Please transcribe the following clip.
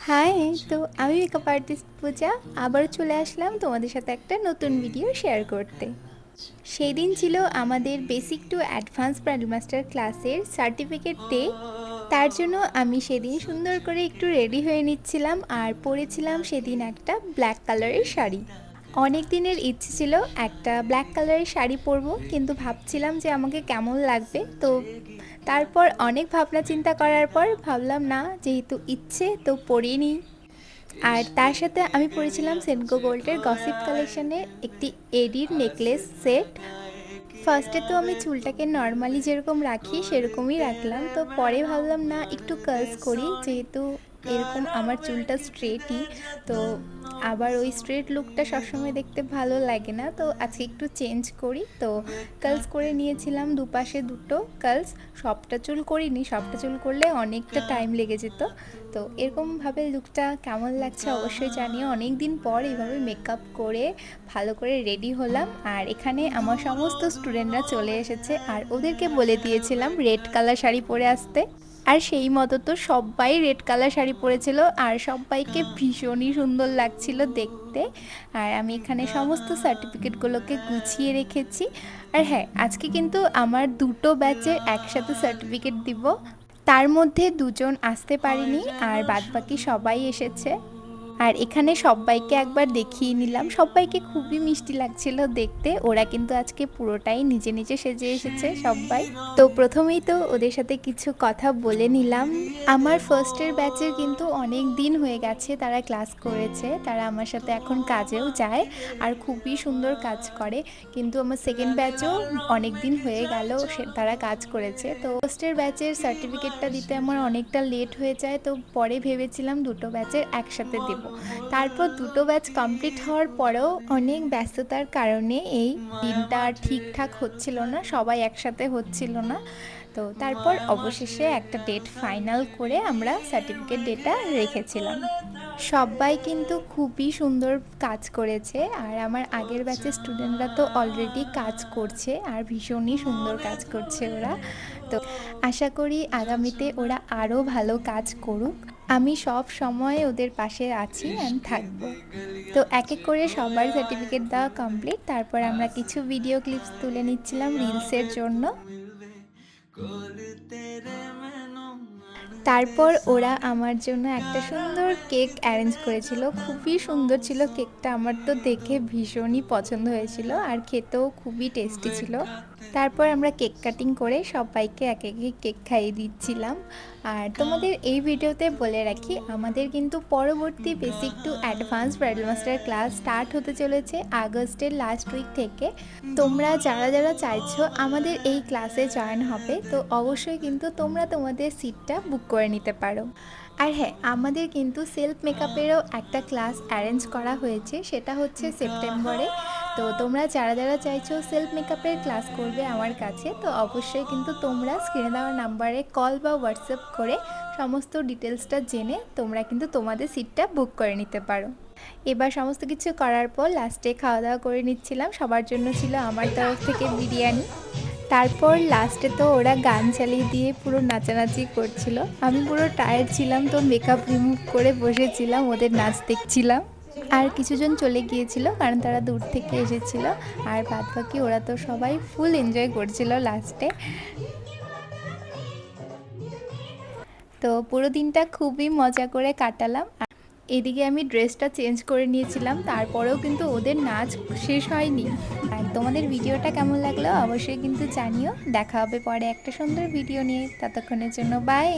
High, তো আমি makeup artist পূজা আবার চলে আসলাম তোমাদের সাথে একটা নতুন ভিডিও শেয়ার করতে। সেই দিন ছিল আমাদের basic to advance bridal master ক্লাসের সার্টিফিকেট ডে। তার জন্য আমি সেদিন সুন্দর করে একটু রেডি হয়ে নিচ্ছিলাম আর পরেছিলাম সেদিন একটা ব্ল্যাক কালারের শাড়ি। অনেক দিনের ইচ্ছে ছিল একটা ব্ল্যাক কালারের শাড়ি পরবো, কিন্তু ভাবছিলাম যে আমাকে কেমন লাগবে। তো তারপর অনেক ভাবনা চিন্তা করার পর ভাবলাম না, যেহেতু ইচ্ছে তো পরিয়ে নিই। আর তার সাথে আমি পরেছিলাম সেনকো গোল্ডের গসিপ কালেকশনের একটি এডির নেকলেস সেট। ফার্স্টে তো আমি চুলটাকে নর্মালি যেরকম রাখি সেরকমই রাখলাম, তো পরে ভাবলাম না একটু কার্লস করি, যেহেতু এরকম আমার চুলটা স্ট্রেটই। তো আবার ওই স্ট্রেট লুকটা সবসময় দেখতে ভালো লাগে না, তো আজকে একটু চেঞ্জ করি। তো কার্লস করে নিয়েছিলাম দুপাশে দুটো কার্লস। সবটা চুল করিনি, সবটা চুল করলে অনেকটা টাইম লেগে যেত। তো এরকমভাবে লুকটা কেমন লাগছে অবশ্যই জানিও। অনেক দিন পর এইভাবে মেকআপ করে ভালো করে রেডি হলাম। আর এখানে আমার সমস্ত স্টুডেন্টরা চলে এসেছে, আর ওদেরকে বলে দিয়েছিলাম রেড কালার শাড়ি পরে আসতে। আর সেই মতো তো সবাই রেড কালার শাড়ি পরেছিল, আর সবাইকে ভীষণই সুন্দর লাগছিল দেখতে। আর আমি এখানে সমস্ত সার্টিফিকেটগুলোকে গুছিয়ে রেখেছি। আর হ্যাঁ, আজকে কিন্তু আমার দুটো ব্যাচের একসাথে সার্টিফিকেট দিব। তার মধ্যে দুজন আসতে পারেনি, আর বাদবাকি সবাই এসেছে। আর এখানে সবাইকে একবার দেখিয়ে নিলাম, সবাইকে খুবই মিষ্টি লাগছিল দেখতে। ওরা কিন্তু আজকে পুরোটাই নিজে নিজে সেজে এসেছে সবাই। তো প্রথমেই তো ওদের সাথে কিছু কথা বলে নিলাম। আমার ফার্স্টের ব্যাচের কিন্তু অনেক দিন হয়ে গেছে তারা ক্লাস করেছে, তারা আমার সাথে এখন কাজেও যায় আর খুবই সুন্দর কাজ করে। কিন্তু আমার সেকেন্ড ব্যাচও অনেক দিন হয়ে গেল তারা কাজ করেছে। তো ফার্স্টের ব্যাচের সার্টিফিকেটটা দিতে আমার অনেকটা লেট হয়ে যায়, তো পরে ভেবেছিলাম দুটো ব্যাচের একসাথে দেব। তারপর দুটো ব্যাচ কমপ্লিট হওয়ার পরেও অনেক ব্যস্ততার কারণে এই দিনটা আর ঠিকঠাক হচ্ছিল না, সবাই একসাথে হচ্ছিল না। তো তারপর অবশেষে একটা ডেট ফাইনাল করে আমরা সার্টিফিকেট ডেটা রেখেছিলাম। সবাই কিন্তু খুবই সুন্দর কাজ করেছে, আর আমার আগের ব্যাচের স্টুডেন্টরা তো অলরেডি কাজ করছে আর ভীষণই সুন্দর কাজ করছে ওরা। তো আশা করি আগামীতে ওরা আরও ভালো কাজ করুক। আমি সব সময় ওদের পাশে আছি অ্যান্ড থাকবো। তো এক এক করে সবার সার্টিফিকেট দেওয়া কমপ্লিট। তারপর আমরা কিছু ভিডিও ক্লিপস তুলে নিচ্ছিলাম রিলসের জন্য। তারপর ওরা আমার জন্য একটা সুন্দর কেক অ্যারেঞ্জ করেছিল, খুবই সুন্দর ছিল কেকটা, আমার তো দেখে ভীষণই পছন্দ হয়েছিল আর খেতেও খুবই টেস্টি ছিল। তারপর আমরা কেক কাটিং করে সবাইকে এক এক কেক খাইয়ে দিচ্ছিলাম। আর তোমাদের এই ভিডিওতে বলে রাখি, আমাদের কিন্তু পরবর্তী basic to advance bridal master class start হতে চলেছে আগস্টের লাস্ট উইক থেকে। তোমরা যারা যারা চাইছো আমাদের এই ক্লাসে জয়েন হবে, তো অবশ্যই কিন্তু তোমরা তোমাদের সিটটা বুক করে নিতে পারো। আর হ্যাঁ, আমাদের কিন্তু সেলফ মেকআপেরও একটা ক্লাস অ্যারেঞ্জ করা হয়েছে, সেটা হচ্ছে সেপ্টেম্বরে। তো তোমরা যারা যারা চাইছো সেলফ মেকআপের ক্লাস করবে আমার কাছে, তো অবশ্যই কিন্তু তোমরা স্ক্রিনে দেওয়া নাম্বারে কল বা হোয়াটসঅ্যাপ করে সমস্ত ডিটেলসটা জেনে তোমরা কিন্তু তোমাদের সিটটা বুক করে নিতে পারো। এবার সমস্ত কিছু করার পর লাস্টে খাওয়া দাওয়া করে নিচ্ছিলাম, সবার জন্য ছিল আমার তরফ থেকে বিরিয়ানি। তারপর লাস্টে তো ওরা গান চালিয়ে দিয়ে পুরো নাচানাচি করছিল। আমি পুরো টায়ার্ড ছিলাম, তো মেকআপ রিমুভ করে বসেছিলাম, ওদের নাচ দেখছিলাম। আর কিছুজন চলে গিয়েছিল কারণ তারা দূর থেকে এসেছিল, আর বাদ বাকি ওরা তো সবাই ফুল এনজয় করছিল লাস্টে। তো পুরো দিনটা খুবই মজা করে কাটালাম। এদিকে আমি ড্রেসটা চেঞ্জ করে নিয়েছিলাম, তারপরেও কিন্তু ওদের নাচ শেষ হয়নি। আর তোমাদের ভিডিওটা কেমন লাগলো অবশ্যই কিন্তু জানিও। দেখা হবে পরে একটা সুন্দর ভিডিও নিয়ে, ততক্ষণের জন্য বাই।